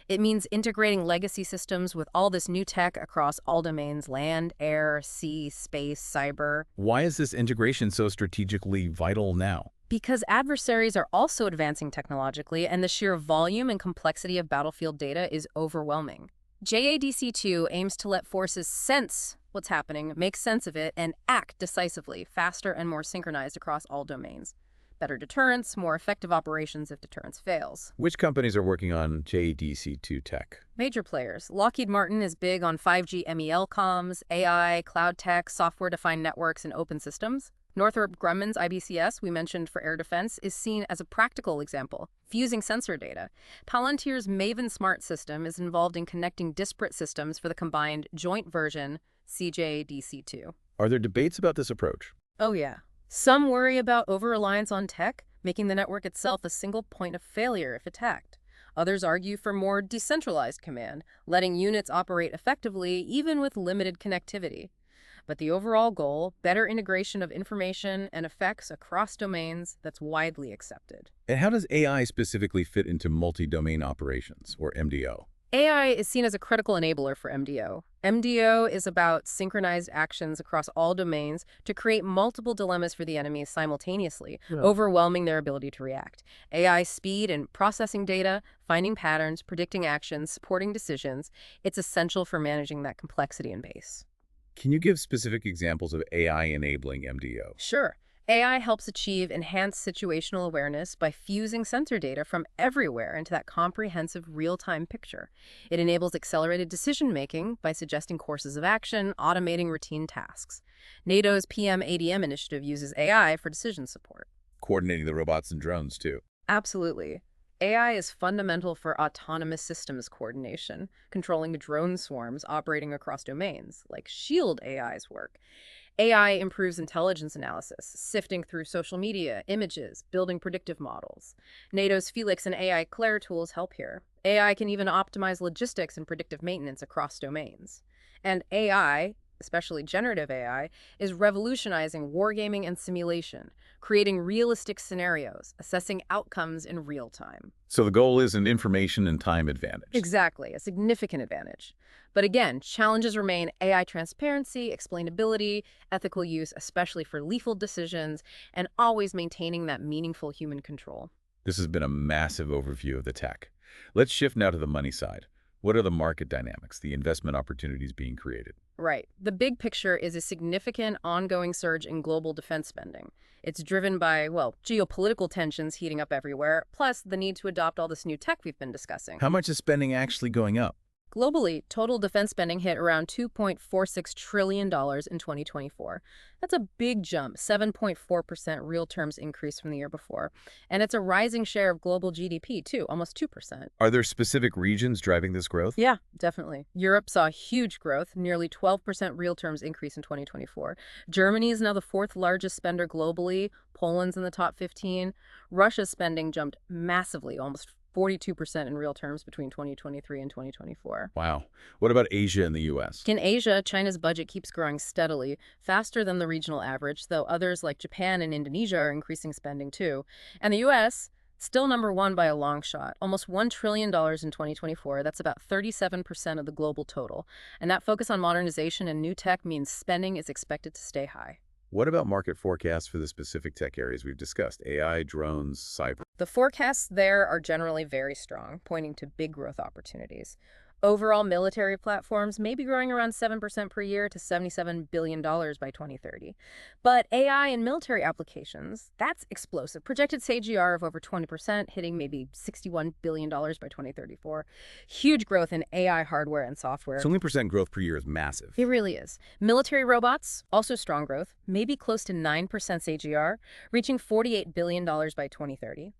It means integrating legacy systems with all this new tech across all domains: land, air, sea, space, cyber. Why is this integration so strategically vital now? Because adversaries are also advancing technologically, and the sheer volume and complexity of battlefield data is overwhelming. JADC2 aims to let forces sense what's happening, make sense of it, and act decisively, faster and more synchronized across all domains. Better deterrence, more effective operations if deterrence fails. Which companies are working on JDC2 tech? Major players. Lockheed Martin is big on 5G MEL comms, AI, cloud tech, software-defined networks, and open systems. Northrop Grumman's IBCS, we mentioned for air defense, is seen as a practical example, fusing sensor data. Palantir's Maven Smart system is involved in connecting disparate systems for the combined joint version CJDC2. Are there debates about this approach? Oh yeah. Some worry about over-reliance on tech, making the network itself a single point of failure if attacked. Others argue for more decentralized command, letting units operate effectively even with limited connectivity. But the overall goal, better integration of information and effects across domains, that's widely accepted. And how does AI specifically fit into multi-domain operations, or MDO? AI is seen as a critical enabler for MDO. MDO is about synchronized actions across all domains to create multiple dilemmas for the enemy simultaneously, overwhelming their ability to react. AI speed in processing data, finding patterns, predicting actions, supporting decisions, it's essential for managing that complexity in base. Can you give specific examples of AI enabling MDO? Sure. AI helps achieve enhanced situational awareness by fusing sensor data from everywhere into that comprehensive real-time picture. It enables accelerated decision-making by suggesting courses of action, automating routine tasks. NATO's PM-ADM initiative uses AI for decision support. Coordinating the robots and drones, too. Absolutely. AI is fundamental for autonomous systems coordination, controlling drone swarms operating across domains, like Shield AI's work. AI improves intelligence analysis, sifting through social media, images, building predictive models. NATO's Felix and AI Claire tools help here. AI can even optimize logistics and predictive maintenance across domains. And AI, especially generative AI, is revolutionizing wargaming and simulation, creating realistic scenarios, assessing outcomes in real time. So the goal is an information and time advantage. Exactly, a significant advantage. But again, challenges remain AI transparency, explainability, ethical use, especially for lethal decisions, and always maintaining that meaningful human control. This has been a massive overview of the tech. Let's shift now to the money side. What are the market dynamics, the investment opportunities being created? Right. The big picture is a significant ongoing surge in global defense spending. It's driven by, well, geopolitical tensions heating up everywhere, plus the need to adopt all this new tech we've been discussing. How much is spending actually going up? Globally, total defense spending hit around $2.46 trillion in 2024. That's a big jump, 7.4% real terms increase from the year before. And it's a rising share of global GDP, too, almost 2%. Are there specific regions driving this growth? Yeah, definitely. Europe saw huge growth, nearly 12% real terms increase in 2024. Germany is now the fourth largest spender globally. Poland's in the top 15. Russia's spending jumped massively, almost 42% in real terms between 2023 and 2024. Wow. What about Asia and the U.S.? In Asia, China's budget keeps growing steadily, faster than the regional average, though others like Japan and Indonesia are increasing spending too. And the U.S., still number one by a long shot, almost $1 trillion in 2024. That's about 37% of the global total. And that focus on modernization and new tech means spending is expected to stay high. What about market forecasts for the specific tech areas we've discussed? AI, drones, cyber. The forecasts there are generally very strong, pointing to big growth opportunities. Overall military platforms may be growing around 7% per year to $77 billion by 2030. But AI and military applications, that's explosive. Projected CAGR of over 20%, hitting maybe $61 billion by 2034. Huge growth in AI hardware and software. 20% growth per year is massive. It really is. Military robots, also strong growth, maybe close to 9% CAGR, reaching $48 billion by 2030.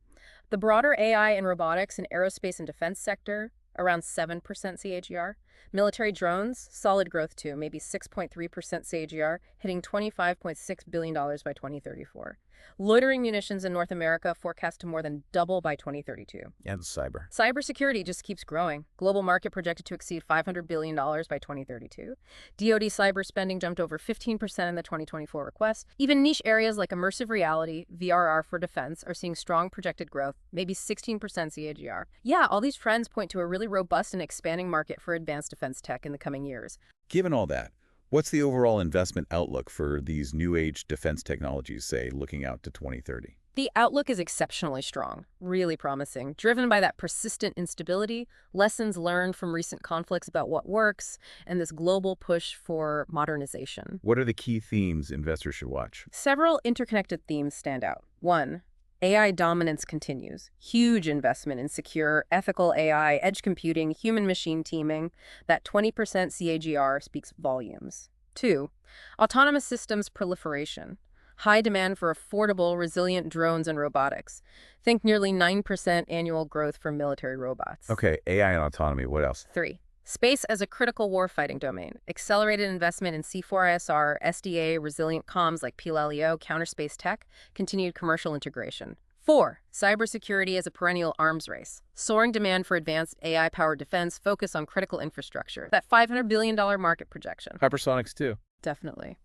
The broader AI and robotics and aerospace and defense sector, around 7% CAGR. Military drones, solid growth too, maybe 6.3% CAGR, hitting $25.6 billion by 2034. Loitering munitions in North America forecast to more than double by 2032. And cyber. Cybersecurity just keeps growing. Global market projected to exceed $500 billion by 2032. DoD cyber spending jumped over 15% in the 2024 request. Even niche areas like immersive reality, VRR for defense, are seeing strong projected growth, maybe 16% CAGR. Yeah, all these trends point to a really robust and expanding market for advanced defense tech in the coming years. Given all that, what's the overall investment outlook for these new-age defense technologies, say, looking out to 2030? The outlook is exceptionally strong, really promising, driven by that persistent instability, lessons learned from recent conflicts about what works, and this global push for modernization. What are the key themes investors should watch? Several interconnected themes stand out. One, AI dominance continues. Huge investment in secure, ethical AI, edge computing, human-machine teaming. That 20% CAGR speaks volumes. Two, autonomous systems proliferation. High demand for affordable, resilient drones and robotics. Think nearly 9% annual growth for military robots. Okay, AI and autonomy, what else? Three, space as a critical warfighting domain. Accelerated investment in C4ISR, SDA, resilient comms like PLLEO, counterspace tech, continued commercial integration. Four, cybersecurity as a perennial arms race. Soaring demand for advanced AI-powered defense, focus on critical infrastructure. That $500 billion market projection. Hypersonics, too. Definitely.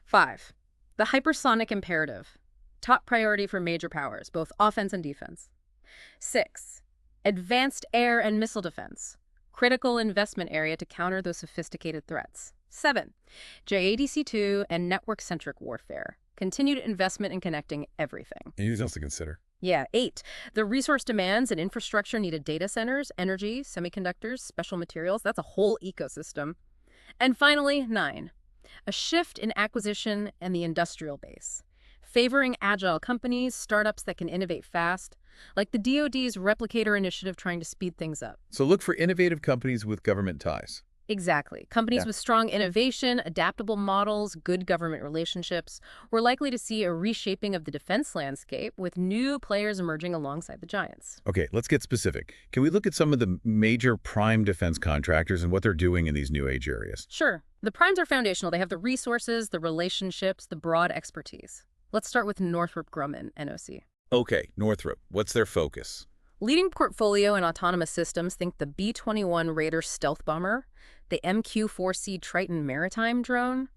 Five, the hypersonic imperative. Top priority for major powers, both offense and defense. Six, advanced air and missile defense. Critical investment area to counter those sophisticated threats. 7. JADC2 and network-centric warfare. Continued investment in connecting everything. Anything else to consider? Yeah. 8. The resource demands and infrastructure needed data centers, energy, semiconductors, special materials. That's a whole ecosystem. And finally, 9. A shift in acquisition and the industrial base. Favoring agile companies, startups that can innovate fast, like the DoD's Replicator initiative trying to speed things up. So look for innovative companies with government ties. Exactly. Companies Yeah. with strong innovation, adaptable models, good government relationships, we're likely to see a reshaping of the defense landscape with new players emerging alongside the giants. Okay, let's get specific. Can we look at some of the major prime defense contractors and what they're doing in these new age areas? Sure, the primes are foundational. They have the resources, the relationships, the broad expertise. Let's start with Northrop Grumman, NOC. Okay, Northrop, what's their focus? Leading portfolio in autonomous systems, think the B-21 Raider stealth bomber, the MQ-4C Triton maritime drone,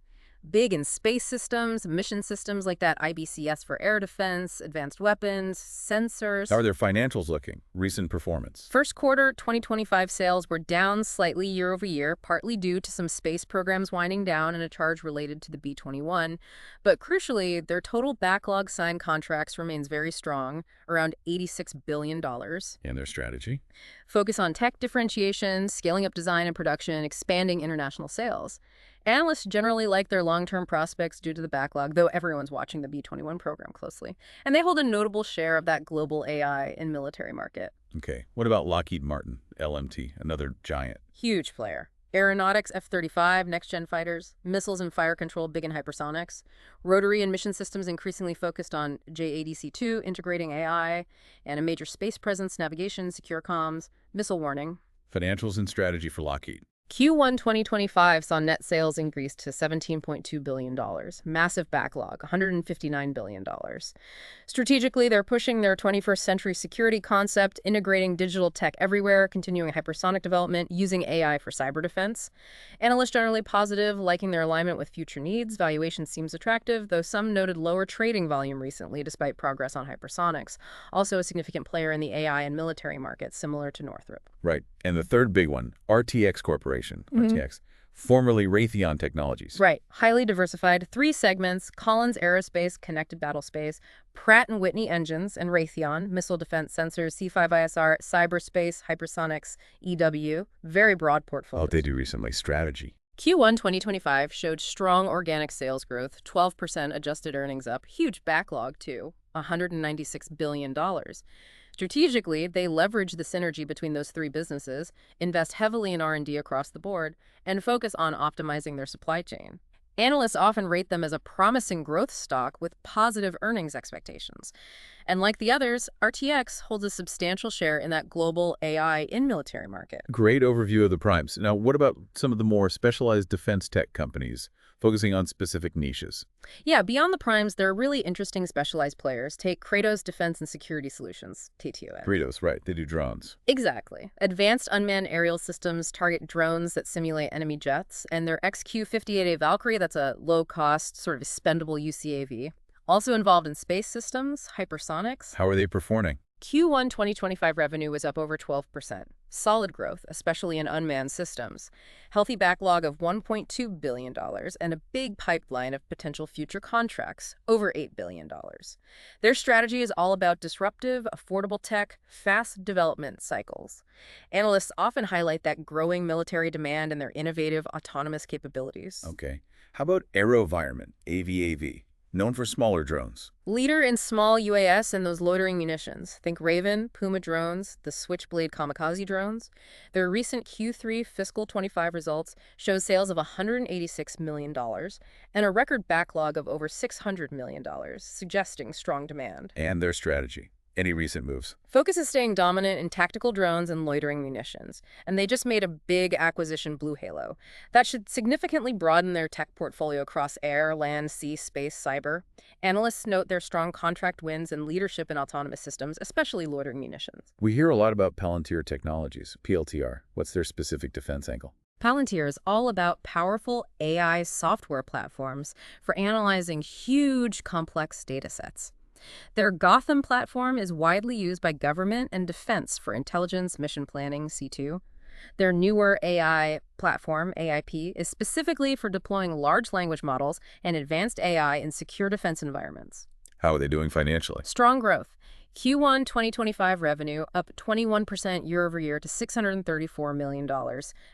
big in space systems, mission systems like that IBCS for air defense, advanced weapons, How sensors. are their financials looking? Recent performance? First quarter 2025 sales were down slightly year over year, partly due to some space programs winding down and a charge related to the B-21. But crucially, their total backlog signed contracts remains very strong, around $86 billion. And their strategy? Focus on tech differentiation, scaling up design and production, expanding international sales. Analysts generally like their long-term prospects due to the backlog, though everyone's watching the B-21 program closely. And they hold a notable share of that global AI and military market. Okay, what about Lockheed Martin, LMT, another giant? Huge player. Aeronautics, F-35, next-gen fighters, missiles and fire control, big in hypersonics, rotary and mission systems increasingly focused on JADC2, integrating AI, and a major space presence, navigation, secure comms, missile warning. Financials and strategy for Lockheed. Q1 2025 saw net sales increase to $17.2 billion. Massive backlog, $159 billion. Strategically, they're pushing their 21st century security concept, integrating digital tech everywhere, continuing hypersonic development, using AI for cyber defense. Analysts generally positive, liking their alignment with future needs. Valuation seems attractive, though some noted lower trading volume recently despite progress on hypersonics. Also a significant player in the AI and military markets, similar to Northrop. Right, and the third big one, RTX Corporation, RTX, formerly Raytheon Technologies. Right. Highly diversified. 3 segments: Collins Aerospace, Connected Battlespace, Pratt& Whitney Engines, and Raytheon, Missile Defense Sensors, C5ISR, Cyberspace, Hypersonics, EW. Very broad portfolio. Oh, they do recently, strategy. Q1 2025 showed strong organic sales growth, 12% adjusted earnings up, huge backlog too, $196 billion. Strategically, they leverage the synergy between those 3 businesses, invest heavily in R&D across the board, and focus on optimizing their supply chain. Analysts often rate them as a promising growth stock with positive earnings expectations. And like the others, RTX holds a substantial share in that global AI in military market. Great overview of the primes. Now, what about some of the more specialized defense tech companies focusing on specific niches? Yeah, beyond the primes, there are really interesting specialized players. Take Kratos Defense and Security Solutions, TTOS. Kratos, right, they do drones. Exactly. Advanced unmanned aerial systems target drones that simulate enemy jets, and their XQ-58A Valkyrie, that's a low-cost, sort of expendable UCAV. Also involved in space systems, hypersonics. How are they performing? Q1 2025 revenue was up over 12%. Solid growth, especially in unmanned systems. Healthy backlog of $1.2 billion and a big pipeline of potential future contracts, over $8 billion. Their strategy is all about disruptive, affordable tech, fast development cycles. Analysts often highlight that growing military demand and their innovative autonomous capabilities. Okay. How about AeroVironment, AVAV? Known for smaller drones. Leader in small UAS and those loitering munitions. Think Raven, Puma drones, the Switchblade kamikaze drones. Their recent Q3 fiscal 25 results show sales of $186 million and a record backlog of over $600 million, suggesting strong demand. And their strategy. Any recent moves? Focus is staying dominant in tactical drones and loitering munitions, and they just made a big acquisition, Blue Halo. That should significantly broaden their tech portfolio across air, land, sea, space, cyber. Analysts note their strong contract wins and leadership in autonomous systems, especially loitering munitions. We hear a lot about Palantir Technologies, PLTR. What's their specific defense angle? Palantir is all about powerful AI software platforms for analyzing huge, complex data sets. Their Gotham platform is widely used by government and defense for intelligence, mission planning, C2. Their newer AI platform, AIP, is specifically for deploying large language models and advanced AI in secure defense environments. How are they doing financially? Strong growth. Q1 2025 revenue up 21% year over year to $634 million,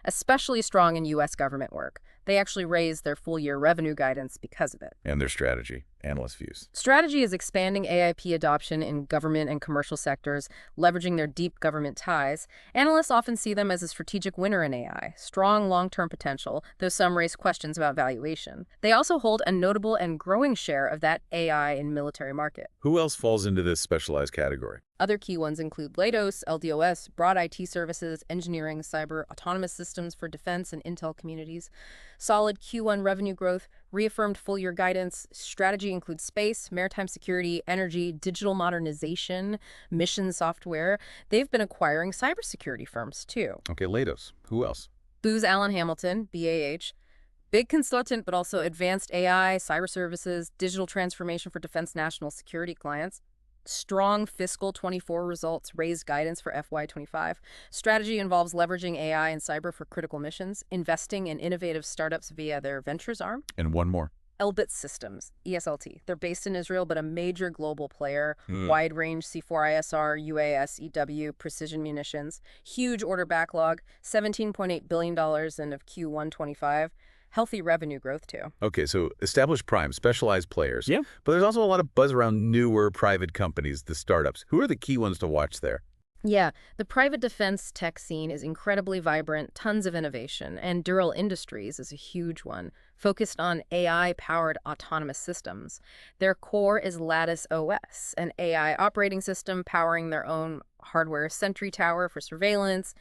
especially strong in U.S. government work. They actually raised their full-year revenue guidance because of it. And their strategy? analyst views? Strategy is expanding AIP adoption in government and commercial sectors, leveraging their deep government ties. Analysts often see them as a strategic winner in AI, strong long-term potential, though some raise questions about valuation. They also hold a notable and growing share of that AI in military market. Who else falls into this specialized category? Other key ones include LATOS, LDOS, broad IT services, engineering, cyber, autonomous systems for defense and intel communities. Solid Q1 revenue growth, reaffirmed full-year guidance. Strategy includes space, maritime security, energy, digital modernization, mission software. They've been acquiring cybersecurity firms, too. Okay, Latos. Who else? Booz Allen Hamilton, BAH. Big consultant, but also advanced AI, cyber services, digital transformation for defense national security clients. Strong fiscal 24 results raised guidance for FY25. Strategy involves leveraging AI and cyber for critical missions, investing in innovative startups via their ventures arm. And one more. Elbit Systems, ESLT. They're based in Israel, but a major global player. Wide-range C4ISR, UAS, EW, precision munitions. Huge order backlog, $17.8 billion end of Q1 25. Healthy revenue growth, too. Okay, so established primes, specialized players. Yeah. But there's also a lot of buzz around newer private companies, the startups. Who are the key ones to watch there? Yeah, the private defense tech scene is incredibly vibrant, tons of innovation, and Anduril Industries is a huge one, focused on AI-powered autonomous systems. Their core is Lattice OS, an AI operating system powering their own hardware Sentry Tower for surveillance,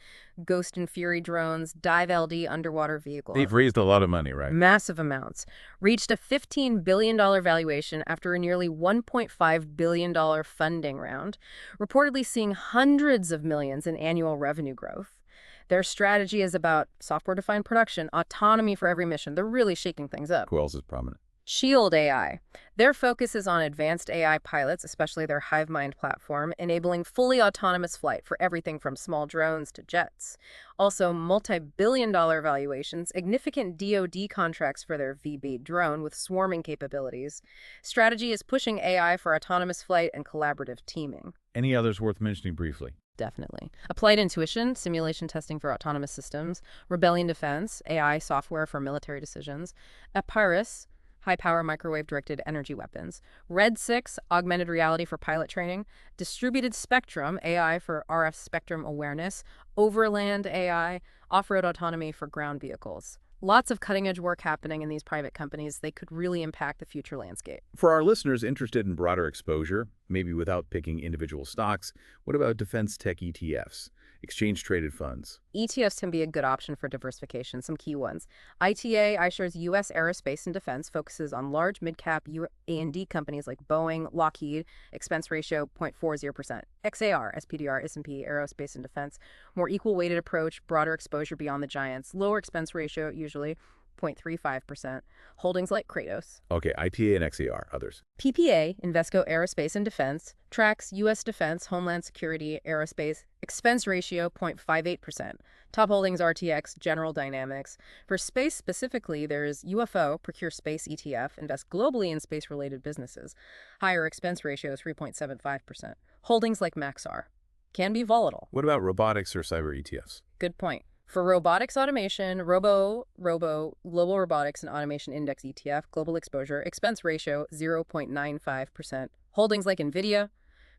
Ghost and Fury drones, Dive LD underwater vehicles. They've raised a lot of money, right? Massive amounts. Reached a $15 billion valuation after a nearly $1.5 billion funding round, reportedly seeing hundreds of millions in annual revenue growth. Their strategy is about software-defined production, autonomy for every mission. They're really shaking things up. Who else is prominent? Shield AI. Their focus is on advanced AI pilots, especially their HiveMind platform, enabling fully autonomous flight for everything from small drones to jets. Also, multi-billion-dollar valuations, significant DoD contracts for their VB drone with swarming capabilities. Strategy is pushing AI for autonomous flight and collaborative teaming. Any others worth mentioning briefly? Definitely. Applied Intuition, simulation testing for autonomous systems. Rebellion Defense, AI software for military decisions. Epirus, high-power microwave-directed energy weapons. Red 6, augmented reality for pilot training. Distributed Spectrum, AI for RF spectrum awareness. Overland AI, off-road autonomy for ground vehicles. Lots of cutting-edge work happening in these private companies. They could really impact the future landscape. For our listeners interested in broader exposure, maybe without picking individual stocks, what about defense tech ETFs, exchange-traded funds? ETFs can be a good option for diversification. Some key ones. ITA, iShares U.S. Aerospace and Defense, focuses on large mid-cap A&D companies like Boeing, Lockheed, expense ratio 0.40%. XAR, SPDR, S&P, Aerospace and Defense, more equal-weighted approach, broader exposure beyond the giants, lower expense ratio, usually 0.35%. Holdings like Kratos. Okay, ITA and XAR. Others? PPA, Invesco Aerospace and Defense, tracks U.S. Defense, Homeland Security, Aerospace, expense ratio 0.58%. Top holdings RTX, General Dynamics. For space specifically, there's UFO, Procure Space ETF, invest globally in space-related businesses. Higher expense ratio is 3.75%. Holdings like Maxar can be volatile. What about robotics or cyber ETFs? Good point. For robotics automation, Global Robotics and Automation Index ETF, global exposure, expense ratio 0.95%. Holdings like NVIDIA.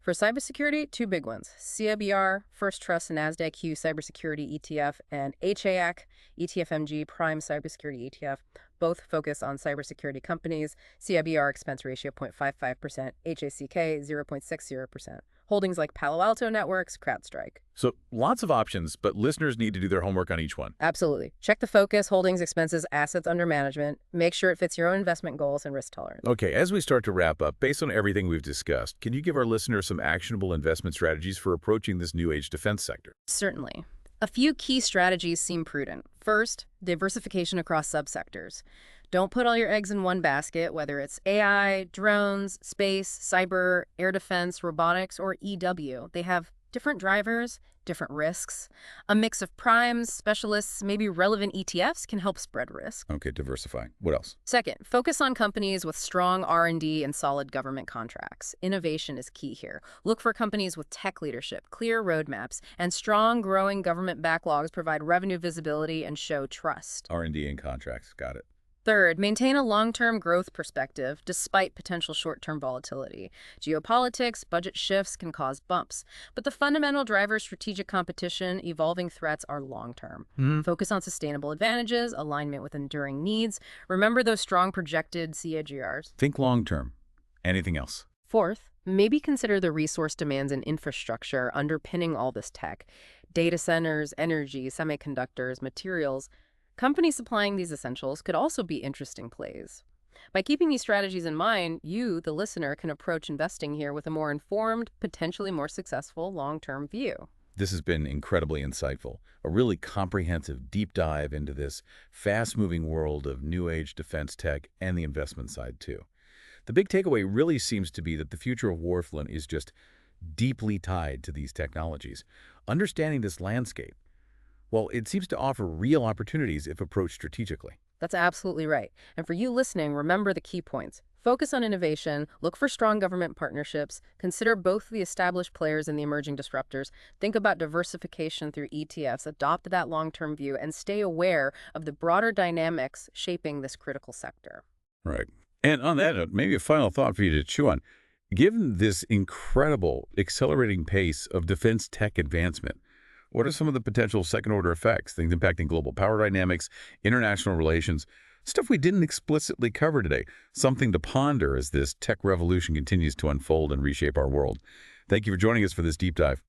For cybersecurity, two big ones. CABR, First Trust NASDAQ Q Cybersecurity ETF, and HAC, ETFMG Prime Cybersecurity ETF. Both focus on cybersecurity companies. CABR expense ratio 0.55%, HACK 0.60%. Holdings like Palo Alto Networks, CrowdStrike. So lots of options, but listeners need to do their homework on each one. Absolutely. Check the focus, holdings, expenses, assets under management. Make sure it fits your own investment goals and risk tolerance. Okay, as we start to wrap up, based on everything we've discussed, can you give our listeners some actionable investment strategies for approaching this new age defense sector? Certainly. A few key strategies seem prudent. First, diversification across subsectors. Don't put all your eggs in one basket, whether it's AI, drones, space, cyber, air defense, robotics, or EW. They have different drivers, different risks. A mix of primes, specialists, maybe relevant ETFs can help spread risk. Okay, diversify. What else? Second, focus on companies with strong R&D and solid government contracts. Innovation is key here. Look for companies with tech leadership, clear roadmaps, and strong growing government backlogs provide revenue visibility and show trust. R&D and contracts. Got it. Third, maintain a long-term growth perspective despite potential short-term volatility. Geopolitics, budget shifts can cause bumps, but the fundamental drivers, strategic competition, evolving threats are long-term. Hmm. Focus on sustainable advantages, alignment with enduring needs. Remember those strong projected CAGRs. Think long-term. Anything else? Fourth, maybe consider the resource demands and infrastructure underpinning all this tech. Data centers, energy, semiconductors, materials. Companies supplying these essentials could also be interesting plays. By keeping these strategies in mind, you, the listener, can approach investing here with a more informed, potentially more successful long-term view. This has been incredibly insightful. A really comprehensive deep dive into this fast-moving world of new age defense tech and the investment side, too. The big takeaway really seems to be that the future of warfighting is just deeply tied to these technologies. Understanding this landscape, well, it seems to offer real opportunities if approached strategically. That's absolutely right. And for you listening, remember the key points. Focus on innovation, look for strong government partnerships, consider both the established players and the emerging disruptors, think about diversification through ETFs, adopt that long-term view, and stay aware of the broader dynamics shaping this critical sector. Right. And on that note, maybe a final thought for you to chew on. Given this incredible accelerating pace of defense tech advancement, what are some of the potential second-order effects, things impacting global power dynamics, international relations, stuff we didn't explicitly cover today, something to ponder as this tech revolution continues to unfold and reshape our world? Thank you for joining us for this deep dive.